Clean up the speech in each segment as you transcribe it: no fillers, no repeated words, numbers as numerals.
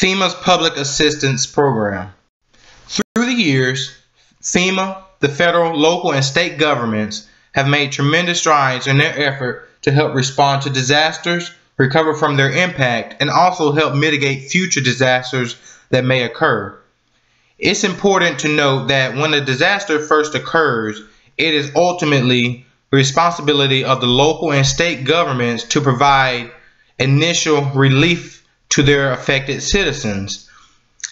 FEMA's Public Assistance Program. Through the years, FEMA, the federal, local, and state governments have made tremendous strides in their effort to help respond to disasters, recover from their impact, and also help mitigate future disasters that may occur. It's important to note that when a disaster first occurs, it is ultimately the responsibility of the local and state governments to provide initial relief to their affected citizens.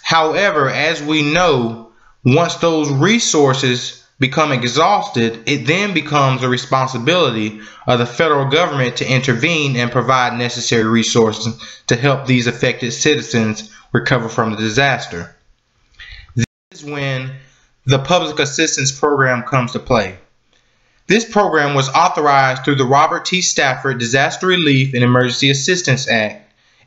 However, as we know, once those resources become exhausted, it then becomes the responsibility of the federal government to intervene and provide necessary resources to help these affected citizens recover from the disaster. This is when the Public Assistance Program comes to play. This program was authorized through the Robert T. Stafford Disaster Relief and Emergency Assistance Act,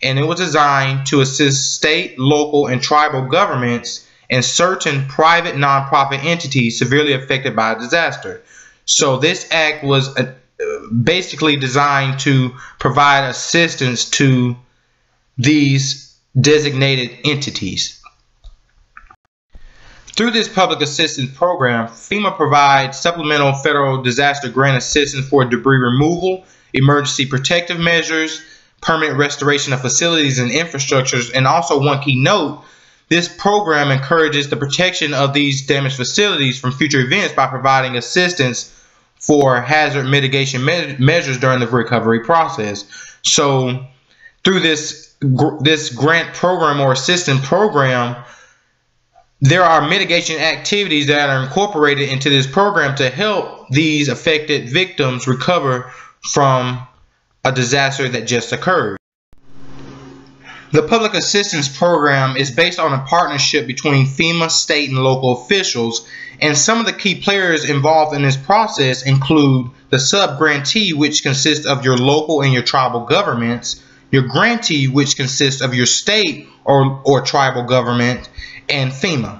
and it was designed to assist state, local, and tribal governments and certain private nonprofit entities severely affected by a disaster. So this act was basically designed to provide assistance to these designated entities. Through this public assistance program, FEMA provides supplemental federal disaster grant assistance for debris removal, emergency protective measures, permanent restoration of facilities and infrastructures, and also one key note, this program encourages the protection of these damaged facilities from future events by providing assistance for hazard mitigation measures during the recovery process. So through this grant program or assistance program, there are mitigation activities that are incorporated into this program to help these affected victims recover from a disaster that just occurred. The Public Assistance Program is based on a partnership between FEMA, state, and local officials, and some of the key players involved in this process include the sub-grantee, which consists of your local and your tribal governments, your grantee, which consists of your state or tribal government, and FEMA.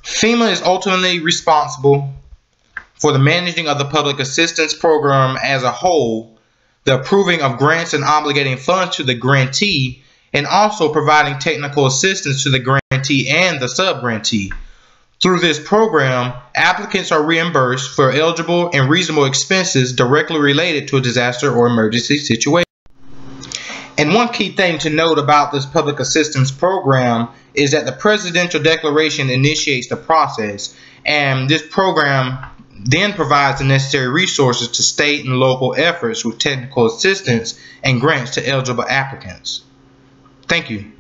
FEMA is ultimately responsible for the managing of the public assistance program as a whole, the approving of grants and obligating funds to the grantee, and also providing technical assistance to the grantee and the sub-grantee. Through this program, applicants are reimbursed for eligible and reasonable expenses directly related to a disaster or emergency situation. And one key thing to note about this public assistance program is that the Presidential Declaration initiates the process, and this program then provides the necessary resources to state and local efforts with technical assistance and grants to eligible applicants. Thank you.